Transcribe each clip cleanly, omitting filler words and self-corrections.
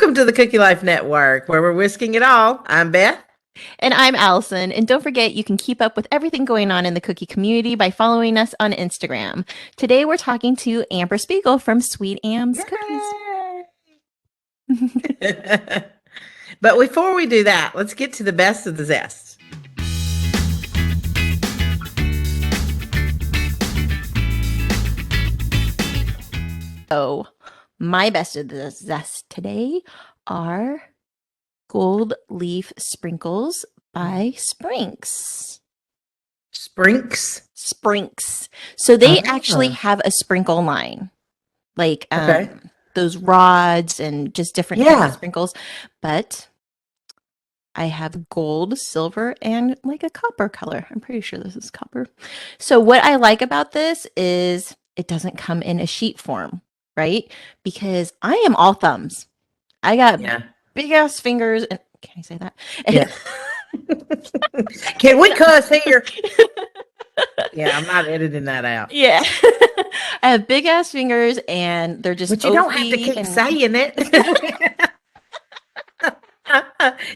Welcome to the Cookie Life Network, where we're whisking it all. I'm Beth. And I'm Alison. And don't forget, you can keep up with everything going on in the cookie community by following us on Instagram. Today, we're talking to Amber Speigel from Sweet Am's Cookies. But before we do that, let's get to the best of the zest. So, my best of the zest today are gold leaf sprinkles by Sprinks. Sprinks? So they actually have a sprinkle line, like those rods and just different kinds of sprinkles. But I have gold, silver, and like a copper color. I'm pretty sure this is copper. So what I like about this is it doesn't come in a sheet form, right? Because I am all thumbs. I got big ass fingers, and can I say that? Yeah. Can we cuss here? Yeah, I'm not editing that out. Yeah. I have big ass fingers, and they're just. But you don't have to keep saying it.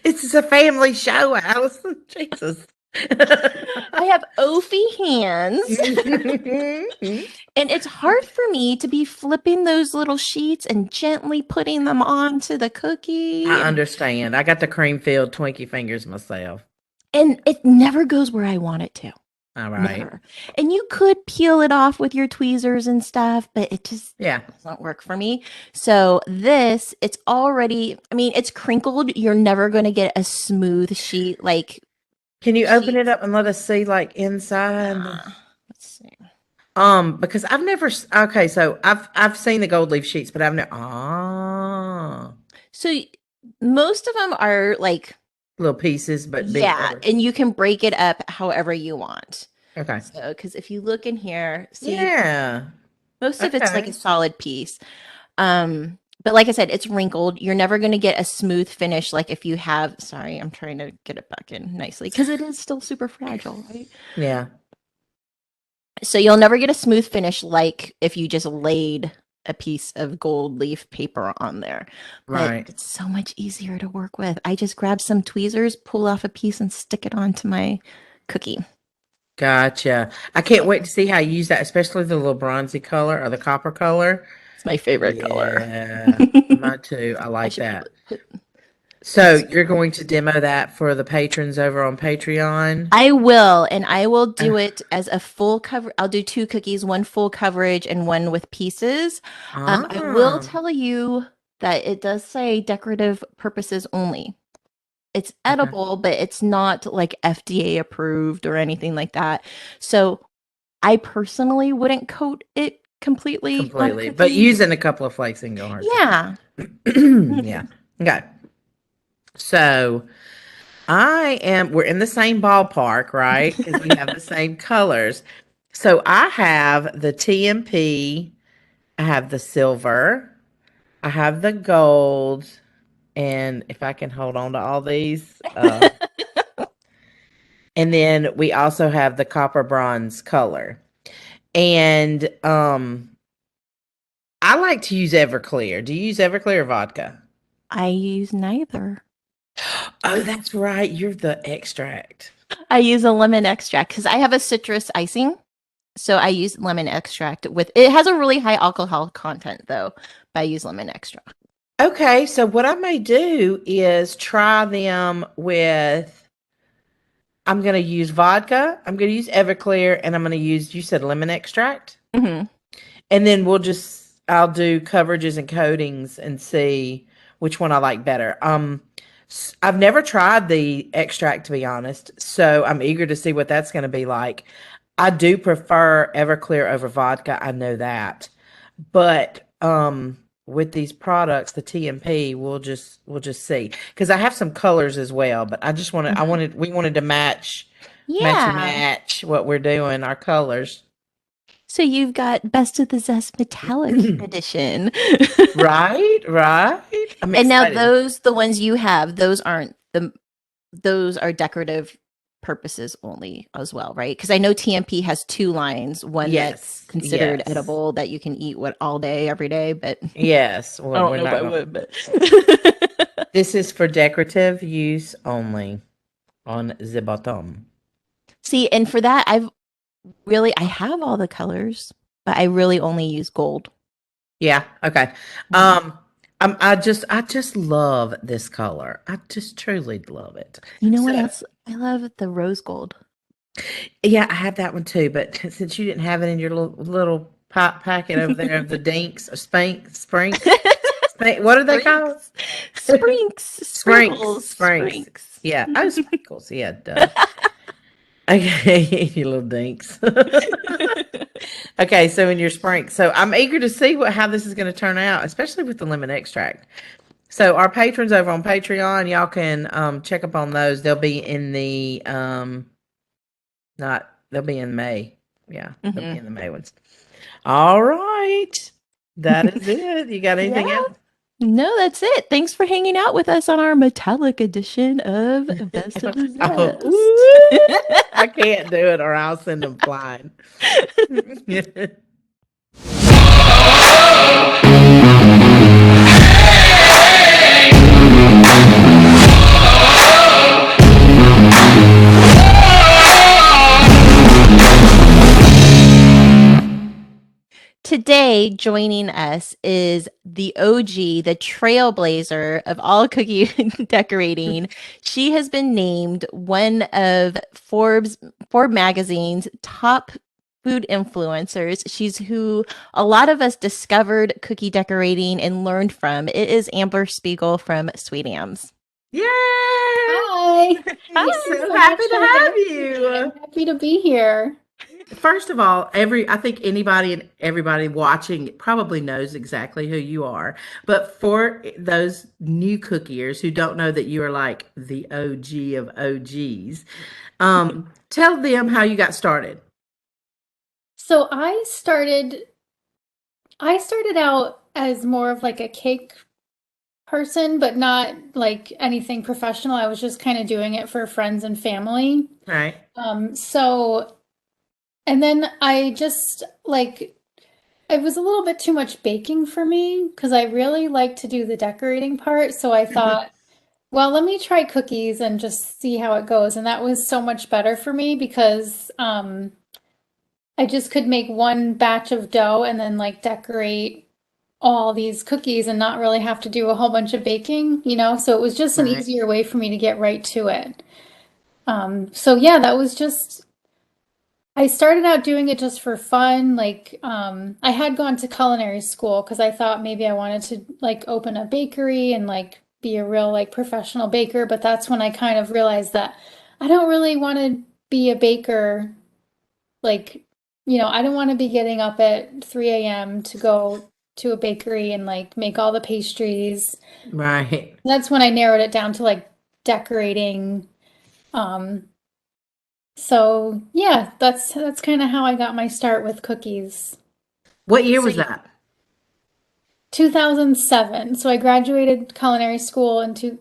This is a family show, Alison. Jesus. I have oafy hands. And it's hard for me to be flipping those little sheets and gently putting them onto the cookie. I understand. I got the cream-filled Twinkie fingers myself. And it never goes where I want it to. All right. Never. And you could peel it off with your tweezers and stuff, but it just doesn't work for me. So this, it's already, I mean, it's crinkled. You're never going to get a smooth sheet. Like, can you open it up and let us see like inside? Let's see. Because I've never, okay, so I've seen the gold leaf sheets, but I've never, So most of them are like little pieces, but big and you can break it up however you want. Okay. So, because if you look in here, see, most of it's like a solid piece. But like I said, it's wrinkled. You're never going to get a smooth finish. Like if you have, sorry, I'm trying to get it back in nicely because it is still super fragile, right? Yeah. So you'll never get a smooth finish like if you just laid a piece of gold leaf paper on there. Right. But it's so much easier to work with. I just grab some tweezers, pull off a piece, and stick it onto my cookie. Gotcha. I can't wait to see how you use that, especially the little bronzy color or the copper color. It's my favorite color. Yeah, mine too. I like that. So you're going to demo that for the patrons over on Patreon? I will, and I will do it as a full cover. I'll do 2 cookies, one full coverage and one with pieces. I will tell you that it does say decorative purposes only. It's edible, but it's not like FDA approved or anything like that. So I personally wouldn't coat it completely, but using a couple of flakes and go hard. Yeah. Yeah. Okay. So we're in the same ballpark, right? Because we have the same colors. So I have the TMP, I have the silver, I have the gold, and if I can hold on to all these. And then we also have the copper bronze color. And I like to use Everclear. Do you use Everclear or vodka? I use neither. Oh, that's right. You're the extract. I use a lemon extract because I have a citrus icing. So I use lemon extract with it has a really high alcohol content though, but I use lemon extract. Okay, so what I may do is try them with I'm going to use vodka, I'm going to use Everclear, and I'm going to use, you said lemon extract? Mm-hmm. And then I'll do coverages and coatings and see which one I like better. I've never tried the extract, to be honest, so I'm eager to see what that's going to be like. I do prefer Everclear over vodka, I know that. But with these products, the TMP, we'll just see. Because I have some colors as well, but we wanted to match what we're doing, our colors. So you've got Best of the Zest Metallic Edition. Right. And now the ones you have, those are decorative purposes only as well, right? Because I know TMP has 2 lines, one that's considered edible that you can eat all day, every day, but yes. I don't know if I would, but This is for decorative use only on the bottom. See, and for that, I have all the colors, but I really only use gold. Yeah, okay. Mhm. I just love this color. I just truly love it. You know what So, else? I love the rose gold. yeah, I have that one too, but since you didn't have it in your little pop packet over there of the dinks or Sprinks, what are they called? Sprinks, Sprinks, sprinkles, Sprinks. Sprinks. Yeah. Oh, sprinkles. Yeah, duh. Okay, you little dinks. Okay, so in your Sprinks. So I'm eager to see how this is going to turn out, especially with the lemon extract. So our patrons over on Patreon, y'all can check up on those. They'll be in the not they'll be in May. Yeah, they'll be Hmm. in the May ones. All right. That is it. You got Yeah. anything else? No, that's it. Thanks for hanging out with us on our metallic edition of Best of the Oh, Zest. woo! I can't do it or I'll send them flying. Today, joining us is the OG, the trailblazer of all cookie decorating. She has been named one of Forbes magazine's top food influencers. She's who a lot of us discovered cookie decorating and learned from. It is Amber Spiegel from Sweet Am's. Yay! Hi. Thank you So so much happy to for have having me. you. I'm happy to be here. First of all, I think anybody and everybody watching probably knows exactly who you are. But for those new cookiers who don't know that you are like the OG of OGs, tell them how you got started. So I started out as more of like a cake person, but not like anything professional. I was just kind of doing it for friends and family. Right. So and then I just like it was a little bit too much baking for me because I really like to do the decorating part. So I thought, well, let me try cookies and just see how it goes. And that was so much better for me because I just could make one batch of dough and then like decorate all these cookies and not really have to do a whole bunch of baking, you know? So it was just an Right. easier way for me to get right to it. So yeah, that was just I started out doing it just for fun. Like, I had gone to culinary school because I thought maybe I wanted to like open a bakery and like be a real like professional baker. But that's when I kind of realized that I don't really want to be a baker. Like, I don't want to be getting up at 3 a.m. to go to a bakery and like make all the pastries. Right. That's when I narrowed it down to like decorating. Um, so yeah, that's kind of how I got my start with cookies. What year So was that? 2007. So I graduated culinary school in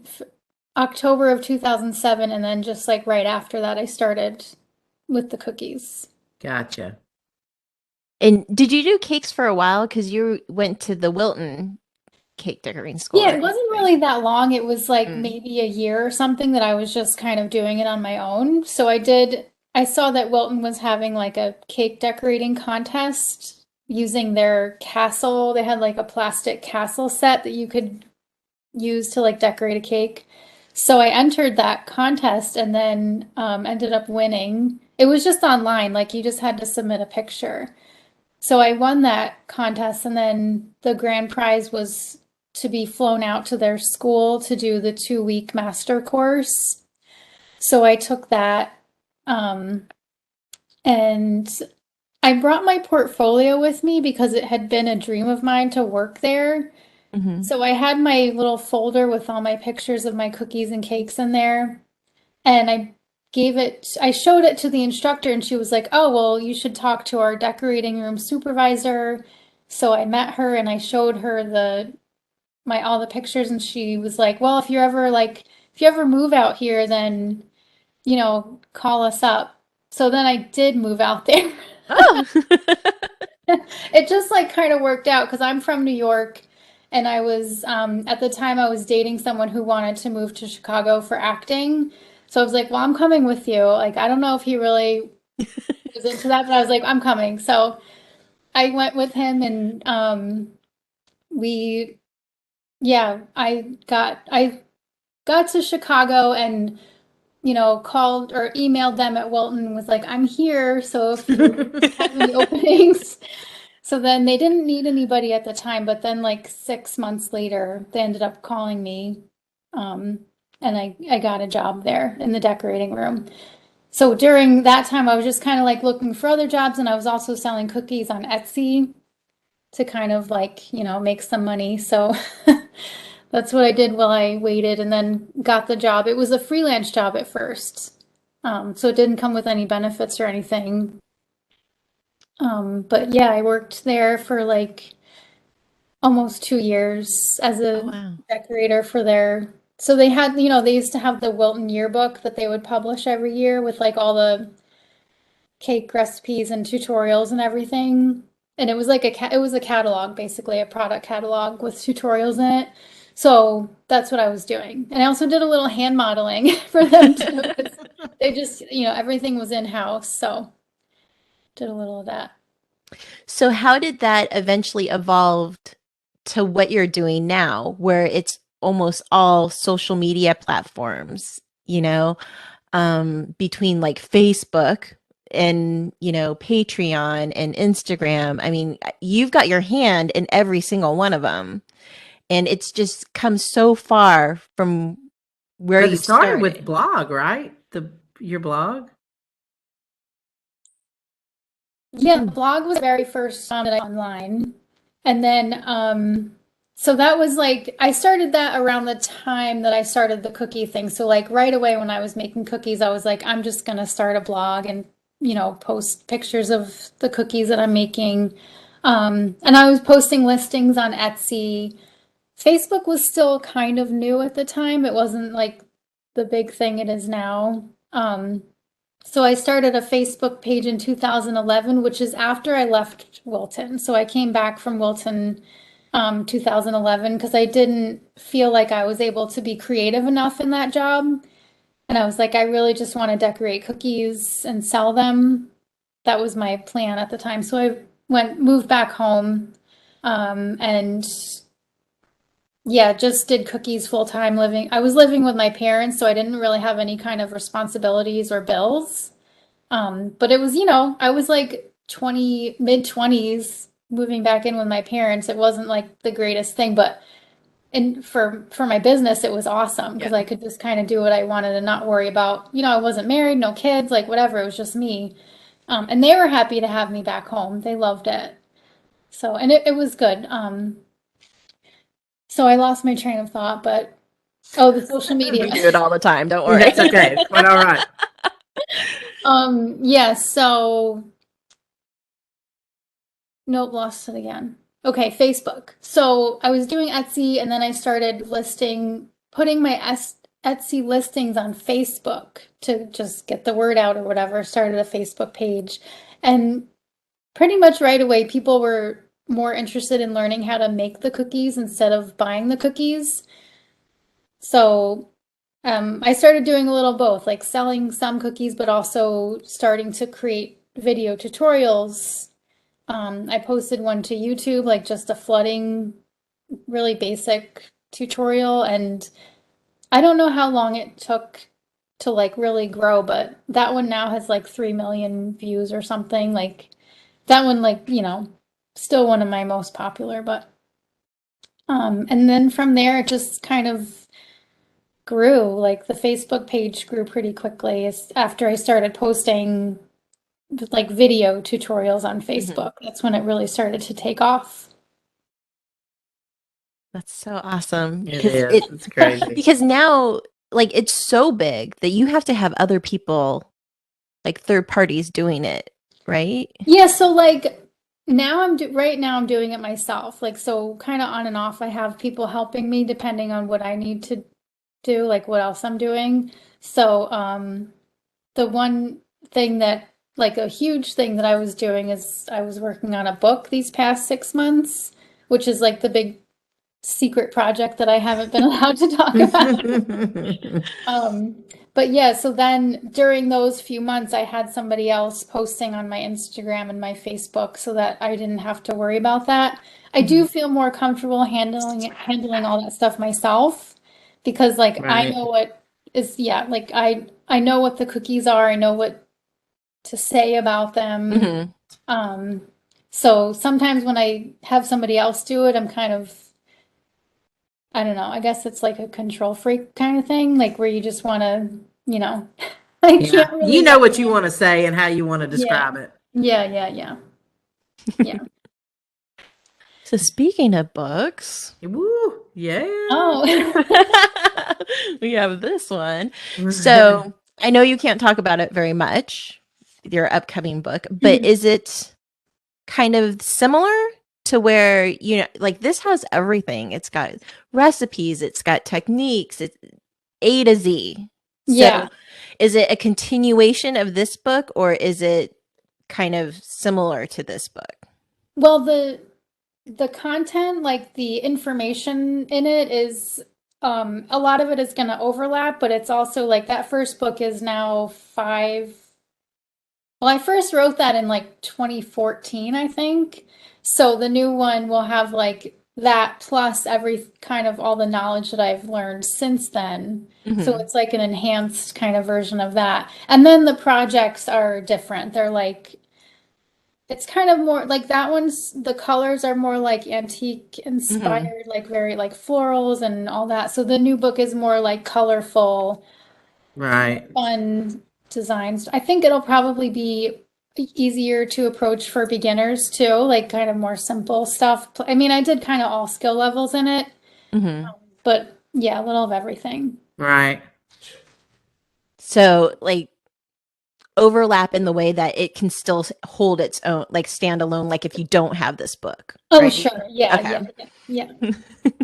October of 2007, and then just like right after that, I started with the cookies. Gotcha. And did you do cakes for a while? Because you went to the Wilton cake decorating school, Yeah, it right? wasn't really that long. It was like Mm. maybe a year or something that I was just kind of doing it on my own. I saw that Wilton was having like a cake decorating contest using their castle. They had like a plastic castle set that you could use to like decorate a cake. So I entered that contest and then ended up winning. It was just online, like you just had to submit a picture. So I won that contest, and then the grand prize was to be flown out to their school to do the 2-week master course. So I took that, um, and I brought my portfolio with me because it had been a dream of mine to work there. Hmm. So I had my little folder with all my pictures of my cookies and cakes in there. And I showed it to the instructor, and she was like, "Oh, well, you should talk to our decorating room supervisor." So I met her and I showed her all the pictures, and she was like, "Well, if you ever move out here, then, call us up." So then I did move out there. Oh. It just like kind of worked out because I'm from New York And I was, at the time, I was dating someone who wanted to move to Chicago for acting. So I was like, well, I'm coming with you. Like, I don't know if he really was into that, but I was like, I'm coming. So I went with him and we, yeah, I got to Chicago and called or emailed them at Wilton and was like, I'm here. So if you have any openings. So then they didn't need anybody at the time, but then like 6 months later, they ended up calling me. Um, and I got a job there in the decorating room. So during that time, I was just kind of like looking for other jobs, and I was also selling cookies on Etsy to kind of like, make some money. So that's what I did while I waited and then got the job. It was a freelance job at first. So it didn't come with any benefits or anything. But yeah, I worked there for like almost 2 years as Oh, a wow. decorator for their. So they had, they used to have the Wilton yearbook that they would publish every year with like all the cake recipes and tutorials and everything. And it was like it was a catalog, basically a product catalog with tutorials in it. So that's what I was doing. And I also did a little hand modeling for them too. 'Cause they just, everything was in-house. So did a little of that. So how did that eventually evolve to what you're doing now, where it's almost all social media platforms, between like Facebook and, Patreon and Instagram? I mean, you've got your hand in every single one of them, and it's just come so far from where But it you started with started. blog, right? Your blog? Yeah, the blog was the very first that I online. And then so that was like I started that around the time that I started the cookie thing. So like right away when I was making cookies, I was like, I'm just gonna start a blog and post pictures of the cookies that I'm making. And I was posting listings on Etsy. Facebook was still kind of new at the time. It wasn't like the big thing it is now. So I started a Facebook page in 2011, which is after I left Wilton. So I came back from Wilton 2011 because I didn't feel like I was able to be creative enough in that job. And I was like, I really just want to decorate cookies and sell them. That was my plan at the time. So I moved back home, and yeah, just did cookies full time living. I was living with my parents, so I didn't really have any kind of responsibilities or bills. But it was, I was like 20, mid 20s moving back in with my parents. It wasn't like the greatest thing, but for my business it was awesome Yeah. because I could just kind of do what I wanted and not worry about, I wasn't married, no kids, like whatever, it was just me. And they were happy to have me back home. They loved it. So, and it was good. So I lost my train of thought, but oh, the social media. We do it all the time, don't worry. That's okay. It's quite all right. Yeah, so nope, lost it again. Okay, Facebook. So I was doing Etsy and then I started putting my Etsy listings on Facebook to just get the word out or whatever. Started a Facebook page. And pretty much right away, people were more interested in learning how to make the cookies instead of buying the cookies. So I started doing a little both, like selling some cookies, but also starting to create video tutorials. I posted one to YouTube, like just a flooding, really basic tutorial, and I don't know how long it took to like really grow, but that one now has like 3 million views or something. Like that one, like, still one of my most popular, but and then from there it just kind of grew. Like the Facebook page grew pretty quickly after I started posting like video tutorials on Mhm. Facebook. That's when it really started to take off. That's so awesome It because is. It's crazy. because now like it's so big that you have to have other people, like third parties doing it, right? Yeah, so like right now I'm doing it myself. Like so kind of on and off I have people helping me depending on what I need to do, like what else I'm doing. So the one thing that like a huge thing that I was doing is I was working on a book these past 6 months, which is like the big secret project that I haven't been allowed to talk about. But yeah, so then during those few months, I had somebody else posting on my Instagram and my Facebook so that I didn't have to worry about that. I do feel more comfortable handling all that stuff myself because like I Right. know what is yeah, like I know what the cookies are, I know what to say about them. Hmm. Um, so sometimes when I have somebody else do it, I'm kind of I don't know. I guess it's like a control freak kind of thing, like where you just want to, you know, I Yeah. can't really You know let what you go. want to say and how you want to Yeah. describe it. Yeah, yeah, yeah. Yeah. So speaking of books, Woo. Yeah. Oh. we have this one. So I know you can't talk about it very much, your upcoming book, but is it kind of similar to where, you know, like this has everything? It's got recipes, it's got techniques, it's A to Z. Yeah. So is it a continuation of this book or is it kind of similar to this book? Well, the content, like the information in it is a lot of it is going to overlap, but it's also like that first book is now five. Well, I first wrote that in like 2014, I think. So the new one will have like that plus every kind of all the knowledge that I've learned since then. So Hmm. it's like an enhanced kind of version of that. And then the projects are different. They're like, it's kind of more like that one's, the colors are more like antique Hmm. inspired, like very like florals and all that. So the new book is more like colorful Right. fun designs. I think it'll probably be easier to approach for beginners too, like kind of more simple stuff. I mean, I did kind of all skill levels in it, Hmm. but yeah, a little of everything. Right. So like overlap in the way that it can still hold its own, like stand alone, like if you don't have this book, Oh, right? sure. Yeah, Okay. yeah, yeah,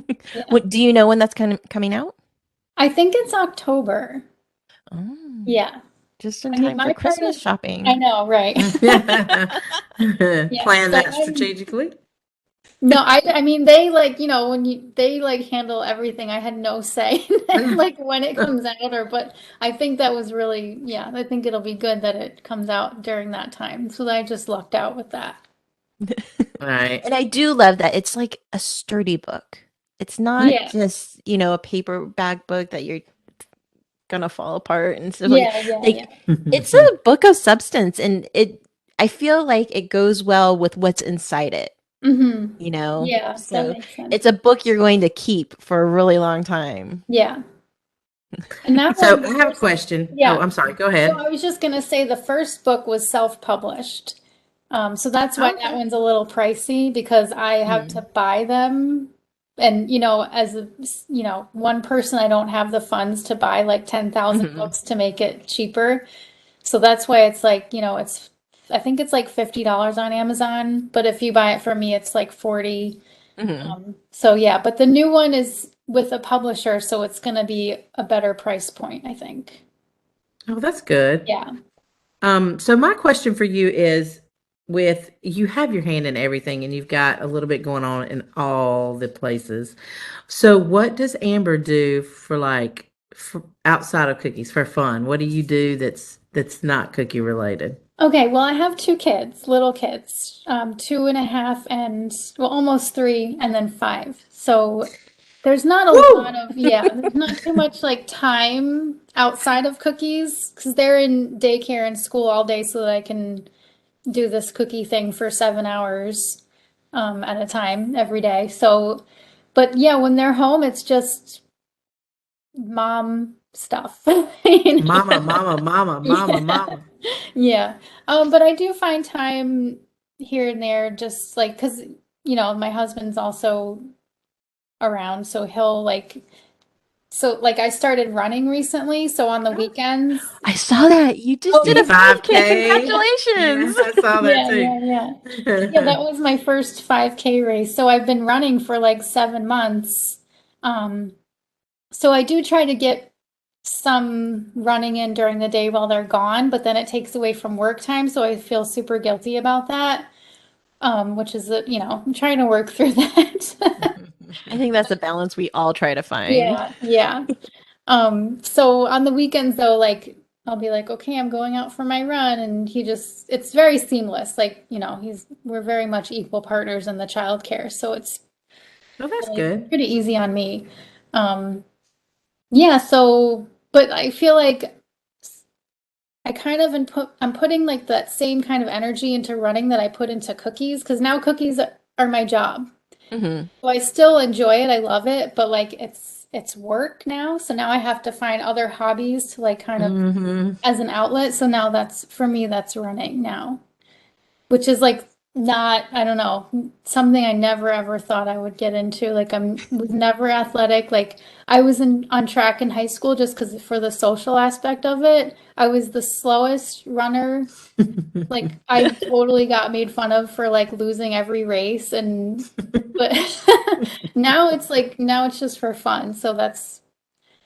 yeah. What do you know when that's kind of coming out? I think it's October. Oh, Yeah. just in I mean, time for my part Christmas is, I shopping. know, right? Plan Yeah. So that I'm strategically. no, I mean they like, you know, when you they like handle everything. I had no say in like when it comes out or but I think that was really yeah, I think it'll be good that it comes out during that time. So I just lucked out with that. Right. And I do love that it's like a sturdy book. It's not Yeah. just, you know, a paperback book that you're gonna fall apart and stuff Yeah, yeah, like yeah. it's a book of substance and it I feel like it goes well with what's inside it, Mm-hmm. you know? Yeah, that So makes sense. it's a book you're going to keep for a really long time. Yeah. And that So one, I the have a first, question. Oh, yeah. I'm sorry. Go So ahead. I was just gonna say the first book was self-published. So that's why that Okay. one's a little pricey because I have to Mhm. buy them. And, you know, as a, you know, one person, I don't have the funds to buy like 10,000 Mhm. books to make it cheaper. So that's why it's like, you know, I think it's like $50 on Amazon, but if you buy it from me, it's like 40. Mhm. So yeah, but the new one is with a publisher, so it's going to be a better price point, I think. Oh, that's good. Yeah. So my question for you is with you have your hand in everything and you've got a little bit going on in all the places. So what does Amber do for like for outside of cookies for fun? What do you do that's not cookie related? Okay, well, I have two kids, little kids, 2.5 and well, almost 3, and then 5. So there's not a lot Woo! of, yeah, there's not too much like time outside of cookies because they're in daycare and school all day so that I can do this cookie thing for 7 hours at a time every day. So, but yeah, when they're home, it's just mom stuff. You know? Mama, mama, mama, mama, Yeah. mama. Yeah. But I do find time here and there just like because you know my husband's also around so he'll like so like I started running recently so on the weekends I saw that. You just oh did The a you 5K. 5K. Yeah, Congratulations. I saw that yeah too. yeah yeah yeah that was my first 5K race so I've been running for like 7 months um so I do try to get some running in during the day while they're gone but then it takes away from work time so I feel super guilty about that which is, you know, I'm trying to work through that. I think that's a balance we all try to find. Yeah, yeah. So on the weekends though, like I'll be like, okay, I'm going out for my run, and it's very seamless. Like, we're very much equal partners in the childcare, so it's Oh, that's really good. pretty easy on me. Um, yeah, but I feel like I kind of I'm putting like that same kind of energy into running that I put into cookies, because now cookies are my job. Hmm. So I still enjoy it. I love it, but like it's work now. So now I have to find other hobbies to like kind of Hmm. as an outlet. So now that's for me, that's running now, which is like not, I don't know, something I never ever thought I would get into. Like was never athletic. Like I was on track in high school just because for the social aspect of it. I was the slowest runner. Like I totally got made fun of for like losing every race, and but now it's just for fun. So that's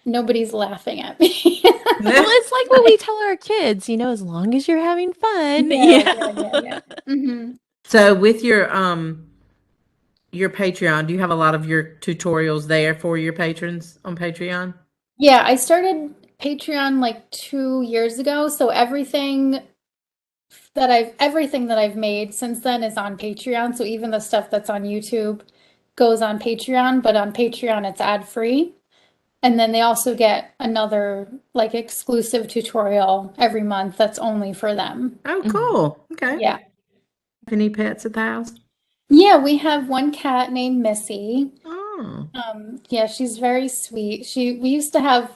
nobody's laughing at me. Well, it's like what we tell our kids, as long as you're having fun. Yeah, Yeah. yeah, yeah, yeah. Hmm. So with your Patreon, do you have a lot of your tutorials there for your patrons on Patreon? Yeah, I started Patreon like 2 years ago, so everything that I've made since then is on Patreon. So even the stuff that's on YouTube goes on Patreon, but on Patreon it's ad free. And then they also get another like exclusive tutorial every month that's only for them. Oh, Mhm. cool. Okay. Yeah. Any pets at the house? Yeah, we have one cat named Missy. Oh. Yeah, she's very sweet. We used to have,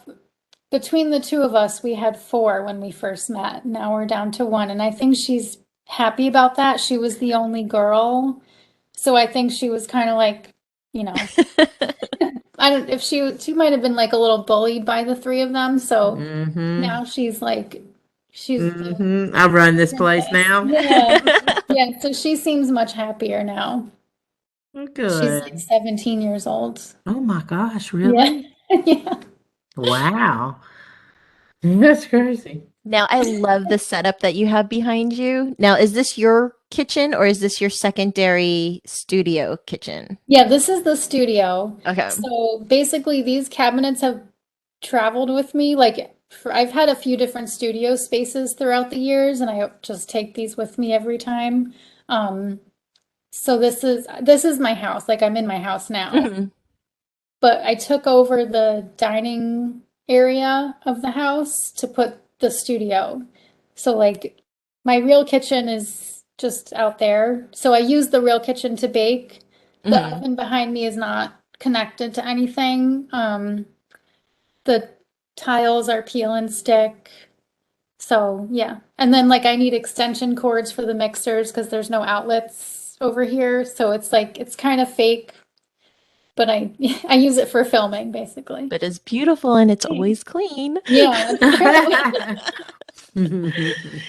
between the two of us, we had four when we first met. Now we're down to one, and I think she's happy about that. She was the only girl, so I think she was kind of like, you know, I don't, if she might have been like a little bullied by the three of them, so Mm-hmm. now she's the Mm-hmm. I run this place princess. now. Yeah. Yeah, so she seems much happier now. She's like Good. 17 years old. Oh my gosh, Yeah. really? Yeah. Wow. That's crazy. Now, I love the setup that you have behind you. Now, is this your kitchen or is this your secondary studio kitchen? Yeah, this is the studio. Okay. So basically, these cabinets have traveled with me. I've had a few different studio spaces throughout the years, and I just take these with me every time. Um, so this is my house. Like I'm in my house now, Mhm. but I took over the dining area of the house to put the studio. So like my real kitchen is just out there. So I use the real kitchen to bake. The Mhm. oven behind me is not connected to anything. The tiles are peel and stick. So yeah. And then like I need extension cords for the mixers because there's no outlets over here. So it's kind of fake, but I I use it for filming basically. But it's beautiful and it's Thanks. always clean. Yeah, that's true.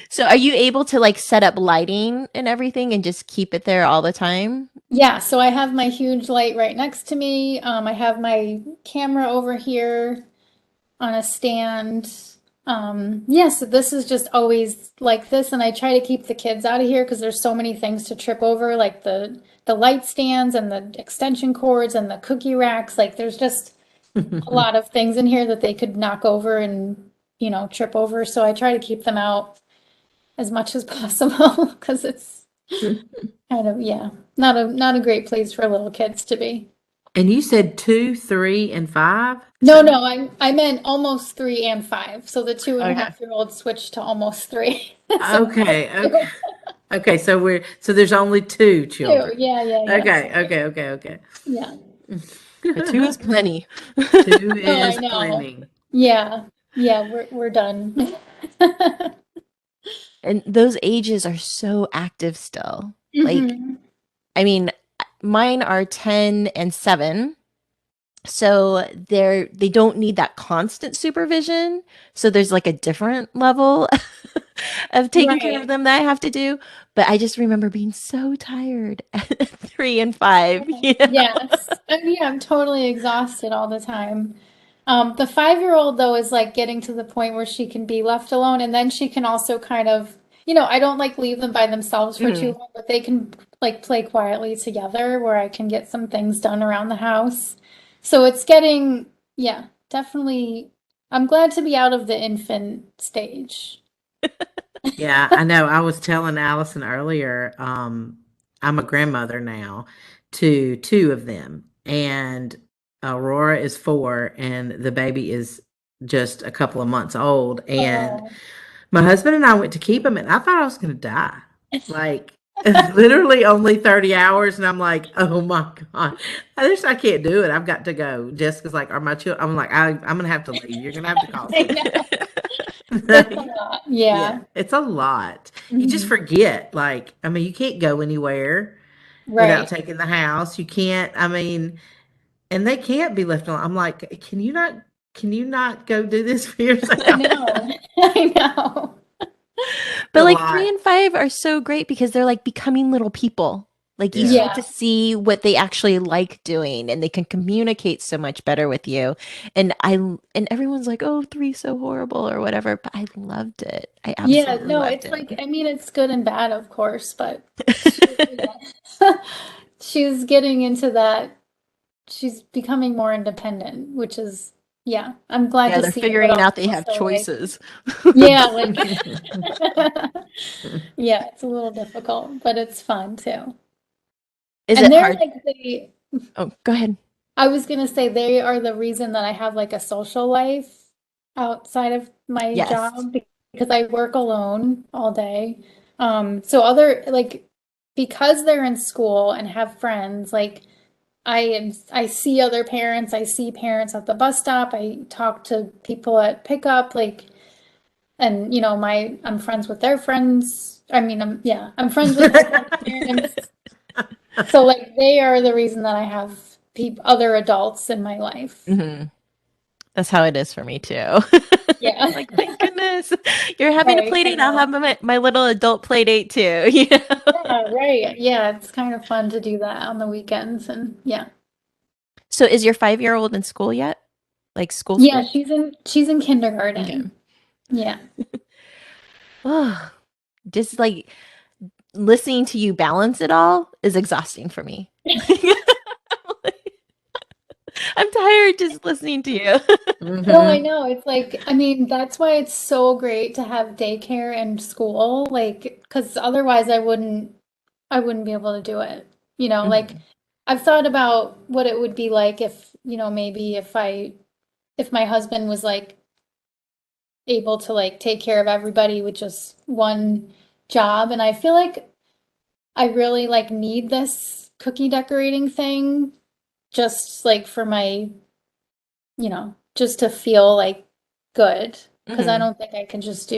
So, are you able to like set up lighting and everything and just keep it there all the time? Yeah, so I have my huge light right next to me. I have my camera over here on a stand. Yeah, so this is just always like this, and I try to keep the kids out of here because there's so many things to trip over, like the light stands and the extension cords and the cookie racks. Like there's just a lot of things in here that they could knock over and, trip over. So I try to keep them out as much as possible because it's kind of, yeah, not a great place for little kids to be. And you said 2, 3, and 5? No, no, I meant almost 3 and 5. So the two and a Okay. half year old switched to almost three. So Okay, okay. two. Okay, so there's only 2 Two. children. Yeah, yeah, yeah. Okay, Sorry. okay, okay, okay. Yeah. But two is plenty. 2 No, I is know. plenty. Yeah. Yeah, we're done. And those ages are so active still. Like, Hmm. I mean, mine are 10 and 7. So they don't need that constant supervision. So there's like a different level of taking care of Right. them that I have to do. But I just remember being so tired at 3 and 5. Yes. Yeah, I'm totally exhausted all the time. The 5 year old though is like getting to the point where she can be left alone, and then she can also kind of, I don't like leave them by themselves for too long, but they can like play quietly together where I can get some things done around the house. So it's getting, yeah, definitely. I'm glad to be out of the infant stage. Yeah, I know. I was telling Allison earlier, I'm a grandmother now to two of them, and Aurora is 4, and the baby is just a couple of months old. And Oh, my husband and I went to keep him, and I thought I was going to die. Like, literally only 30 hours, and I'm like, oh my God, I can't do it. I've got to go. Jessica's like, are my children? I'm like, I'm going to have to leave. You're going to have to call I someone. know. It's a lot. Yeah, Yeah. it's a lot. You just Mhm. forget. Like, I mean, you can't go anywhere without Right. taking the house. You can't, I mean, and they can't be left alone. I'm like, can you not go do this for I yourself? know. I know. But A like 3 lot. and 5 are so great because they're like becoming little people. Like you Yeah. start to Yeah. see what they actually like doing and they can communicate so much better with you. And everyone's like, "Oh, 3 so horrible," or whatever, but I loved it. I Yeah. absolutely No, loved it's it. like, I mean, it's good and bad, of course, but she, yeah. She's getting into that. She's becoming more independent, which is, yeah, I'm glad Yeah, to they're see it, but figuring I'm out they have also like, choices. yeah, like, yeah, it's a little difficult, but it's fun too. Is And it they're hard? like Oh, go ahead. I was gonna say they are the reason that I have like a social life outside of my Yes. job because I work alone all day. So other like because they're in school and have friends, like I see other parents, I see parents at the bus stop, I talk to people at pickup, like and my I'm friends with their friends. I mean, I'm friends with my friends' parents. So like they are the reason that I have peop other adults in my life. hmm That's how it is for me too. Yeah. Like, thank goodness you're having a Right. play I date. I'll have know. my little adult play date too. You know? Yeah, right. Yeah, it's kind of fun to do that on the weekends and yeah. So is your 5-year-old in school yet? Like Yeah, school? she's in Okay. kindergarten. Yeah. Oh, just like listening to you balance it all is exhausting for me. I'm tired just listening to you. No, I Hmm. know. It's like, I mean, that's why it's so great to have daycare and school, like, because otherwise I wouldn't be able to do it. Like Mhm. I've thought about what it would be like if, maybe if my husband was like able to like take care of everybody with just one job. And I feel like I really like need this cookie decorating thing just like for my, just to feel like good. Because I Mhm. don't think I can just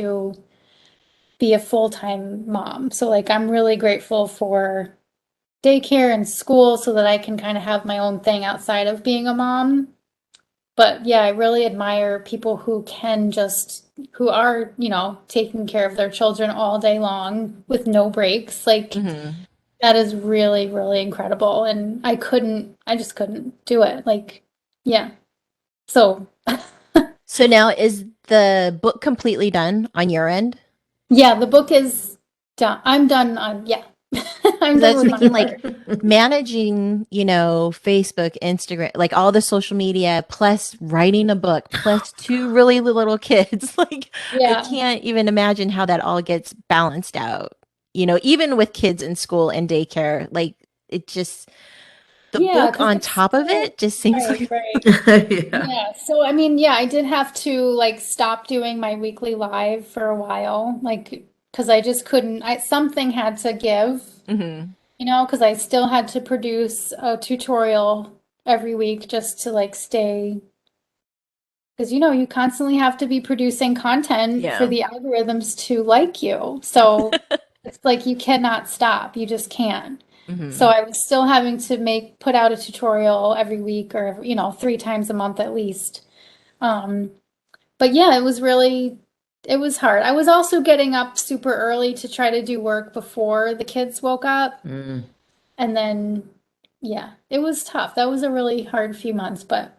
be a full-time mom. So like I'm really grateful for daycare and school so that I can kind of have my own thing outside of being a mom. But yeah, I really admire people who are, taking care of their children all day long with no breaks. Like Mhm. that is really, really incredible. And I just couldn't do it. Like, yeah. So So now is the book completely done on your end? yeah, the book is done. I'm done on, yeah. I'm Because I done was with my thinking like part. managing, Facebook, Instagram, like all the social media, plus writing a book, plus 2 really little kids. Like I Yeah. can't even imagine how that all gets balanced out. Even with kids in school and daycare, like it just the Yeah, book because on it's top of still it just seems right, like right. Yeah. Yeah. So I mean, yeah, I did have to like stop doing my weekly live for a while, like because I just couldn't. Something had to give, Mhm. because I still had to produce a tutorial every week just to like stay. Because you constantly have to be producing content for Yeah. the algorithms to like you. So it's like you cannot stop. You just can't. So Mhm. I was still having to put out a tutorial every week or, 3 times a month at least. Um, but yeah, it was hard. I was also getting up super early to try to do work before the kids woke up. Mm. And then, yeah, it was tough. That was a really hard few months, but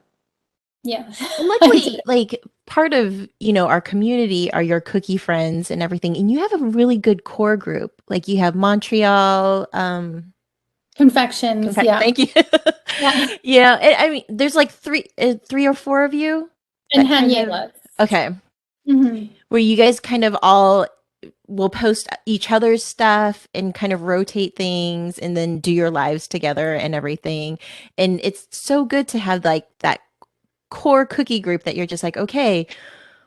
Yeah. And luckily, like part of, our community are your cookie friends and everything. And you have a really good core group. Like you have Montreal, Confections, yeah. thank you. Yeah. Yeah. I mean, there's like three or four of you And that kind of, Hanielas. okay. Hmm. Where you guys kind of all will post each other's stuff and kind of rotate things and then do your lives together and everything. And it's so good to have like that core cookie group that you're just like, okay,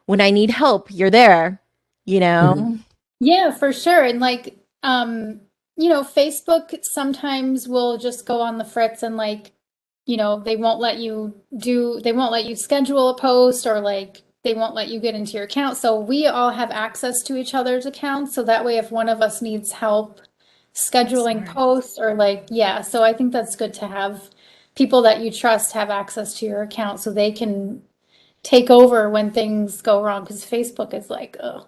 when I need help, you're there, you know? Yeah, for sure. And like, Facebook sometimes will just go on the fritz and like, they won't let you schedule a post or like they won't let you get into your account. So we all have access to each other's accounts. So that way, if one of us needs help scheduling Smart. posts or like, yeah, so I think that's good to have people that you trust have access to your account so they can take over when things go wrong. Because Facebook is like, oh,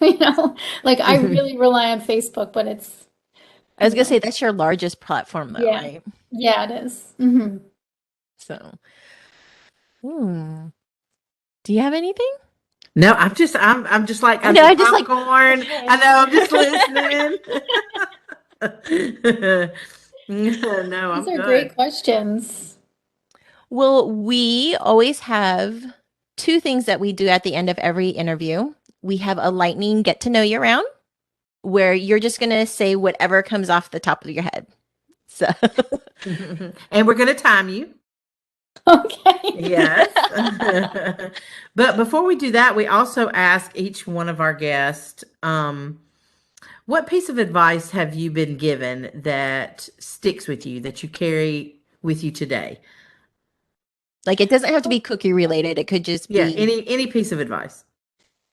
you know, like I really rely on Facebook, but it's, I was gonna say that's your largest platform though, yeah, right? yeah, it is. Mm-hmm. So, hmm. Do you have anything? No, I'm just like I I'm know, some I'm just like, popcorn. okay. I know I'm just listening. No, These I'm are good. great questions. Well, we always have two things that we do at the end of every interview. We have a lightning get to know you round where you're just going to say whatever comes off the top of your head. So, And we're gonna time you. Okay. Yes. But before we do that, we also ask each one of our guests, what piece of advice have you been given that sticks with you, that you carry with you today? like, it doesn't have to be cookie related. It could just Yeah, be any piece of advice.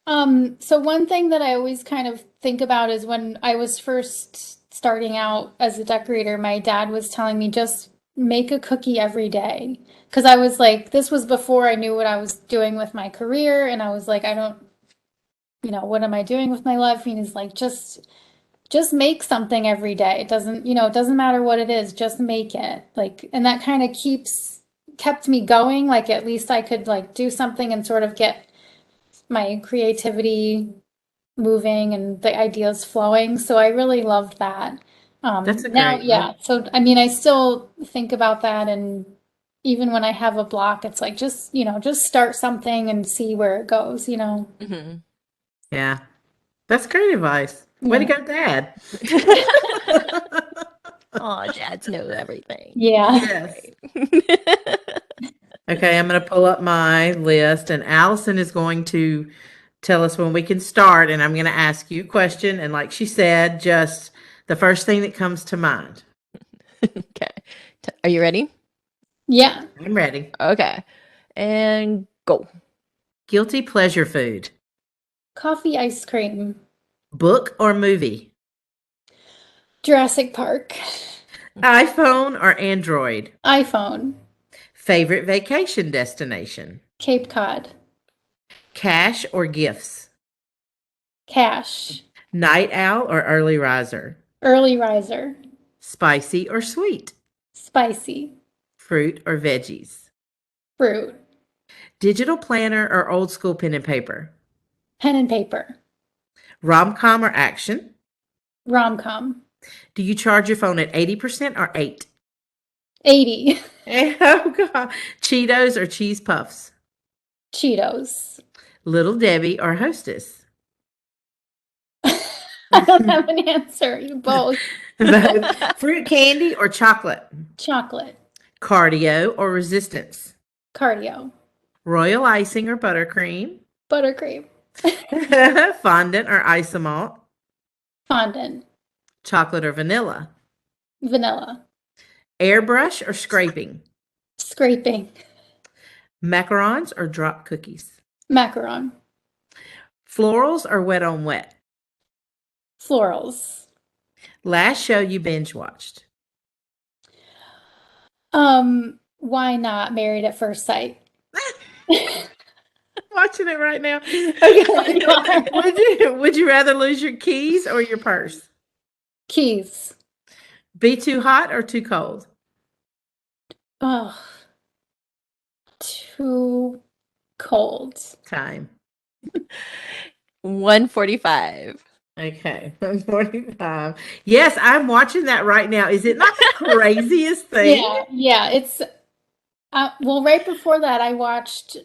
So one thing that I always kind of think about is when I was first starting out as a decorator, my dad was telling me just make a cookie every day. Because I was like, this was before I knew what I was doing with my career, and I was like, I don't, what am I doing with my life? And he's like, just make something every day. It doesn't matter what it is, just make it. Like, and that kind of kept me going. Like at least I could like do something and sort of get my creativity moving and the ideas flowing. So I really loved that. That's a Now, great yeah. one. So I mean, I still think about that, and even when I have a block, it's like just start something and see where it goes. Mhm. Yeah, that's great advice. Way to Yeah. go, Dad. Oh, dads know everything. Yeah. Yes. Great. Okay, I'm going to pull up my list, and Allison is going to tell us when we can start. And I'm going to ask you a question. And like she said, just the first thing that comes to mind. Okay. Are you ready? Yeah. I'm ready. Okay. And go. Guilty pleasure food, Coffee ice cream. book or movie, Jurassic Park. iPhone or Android, iPhone. favorite vacation destination, Cape Cod. cash or gifts, Cash. night owl or early riser, Early riser. spicy or sweet, Spicy. fruit or veggies, Fruit. digital planner or old school pen and paper, Pen and paper. rom-com or action. Rom-com. Do you charge your phone at 80% or 8? 80. Oh God. Cheetos or cheese puffs, Cheetos. Little Debbie or Hostess, I don't have an answer. You both. both fruit candy or chocolate, Chocolate. cardio or resistance, Cardio. royal icing or buttercream, Buttercream. fondant or isomalt, Fondant. chocolate or vanilla, Vanilla. airbrush or scraping, Scraping. macarons or drop cookies, Macaron. florals or wet on wet, Florals. last show you binge watched. Why not Married at First Sight? Watching it right now. You Okay. are. Would you rather lose your keys or your purse? Keys. Be too hot or too cold? Oh, too cold. Time. 1:45. Okay, 45. Yes, I'm watching that right now. Is it not the craziest thing? Yeah, it's well, right before that I watched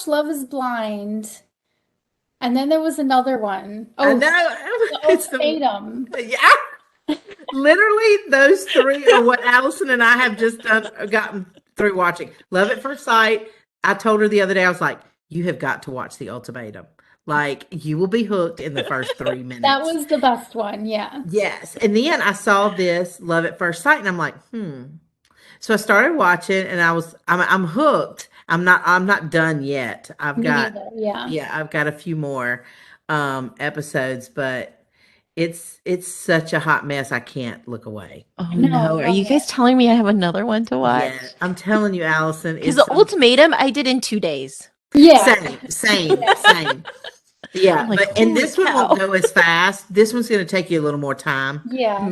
Love is Blind, and then there was another one. I Oh, know. The It's the Ultimatum. yeah. Literally, those three are what Alison and I have just gotten through watching. Love at First Sight. I told her the other day, I was like, "You have got to watch The Ultimatum. Like, you will be hooked in the first 3 minutes." That was the best one, yeah. Yes. And then I saw this Love at First Sight, and I'm like, So I started watching, and I'm hooked. I'm not done yet. Me neither, yeah. I've got a few more episodes, but it's such a hot mess. I can't look away. Oh No, no. Are love you guys it. telling me I have another one to watch? Yeah, I'm telling you, Allison, Because it's the ultimatum I did in 2 days. Yeah. same. Yeah, I'm like, but and holy this one cow. won't go as fast. This one's going to take you a little more time Yeah.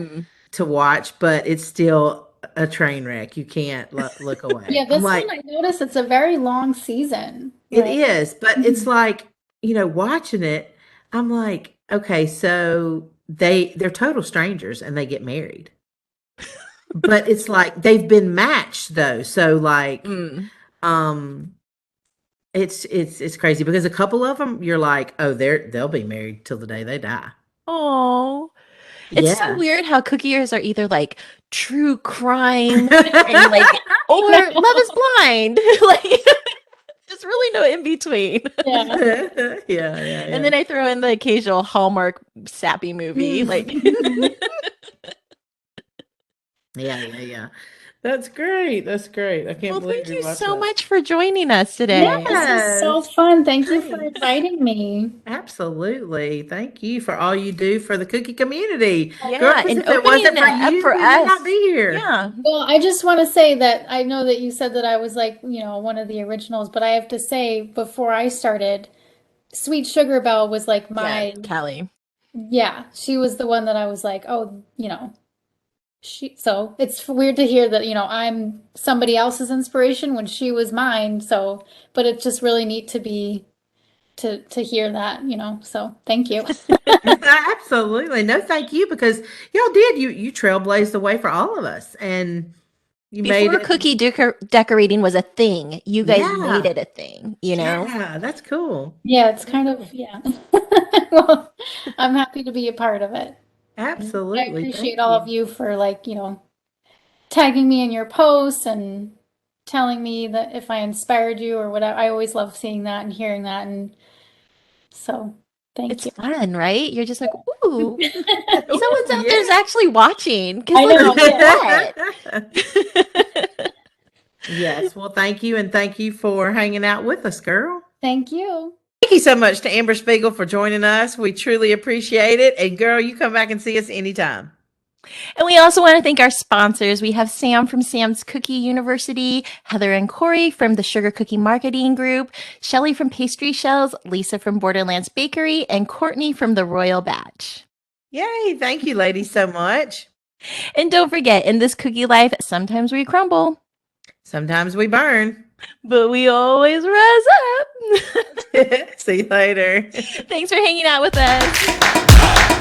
to watch, but it's still a train wreck. You can't look away. Yeah, I'm this like, one I noticed it's a very long season, it right? is, but it's like, watching it, I'm like, okay, so they're total strangers and they get married. But it's like they've been matched though. So like it's crazy because a couple of them you're like, oh, they'll be married till the day they die. Oh. It's so Yeah. weird how cookie ears are either like true crime and like or Love is Blind. Like there's really no in between. Yeah. Yeah. And then I throw in the occasional Hallmark sappy movie. Like Yeah. That's great. I can't well, believe thank you you watched so that. much for joining us Yeah, today. this is so Yes. fun. Thank you for Thanks. inviting me. Absolutely. Thank you for all you do for the cookie community. Girl, Yeah, because and if it opening wasn't it for up you, for we would not us. be here. Yeah. Well, I just want to say that I know that you said that I was like, one of the originals, but I have to say, before I started, Sweet Sugar Belle was like Yeah, Callie. yeah, she was the one that I was like, oh, so it's weird to hear that, I'm somebody else's inspiration when she was mine. So, but it's just really neat to hear that, so thank you. Absolutely. No, thank you because y'all did. You trailblazed the way for all of us and you made Before it. cookie decorating was a thing, you guys made Yeah. it a thing, you know? Yeah, that's cool. Yeah, it's kind of, yeah. Well, I'm happy to be a part of it. I Absolutely. appreciate Thank all of you. you for tagging me in your posts and telling me that if I inspired you or whatever. I always love seeing that and hearing that. And so thank It's you. fun, right? You're just like, ooh, someone's Ooh, out there's actually watching. Because I like, know, yeah. what? Yes. Well, thank you. And thank you for hanging out with us, girl. Thank you. Thank you so much to Amber Spiegel for joining us. We truly appreciate it. And girl, you come back and see us anytime. And we also want to thank our sponsors. We have Sam from Sam's Cookie University, Heather and Corey from the Sugar Cookie Marketing Group, Shelly from Pastry Shells, Lisa from Borderlands Bakery, and Courtney from the Royal Batch. Yay. Thank you, ladies, so much. And don't forget, in this cookie life, sometimes we crumble, Sometimes we burn. but we always rise up. See you later. Thanks for hanging out with us.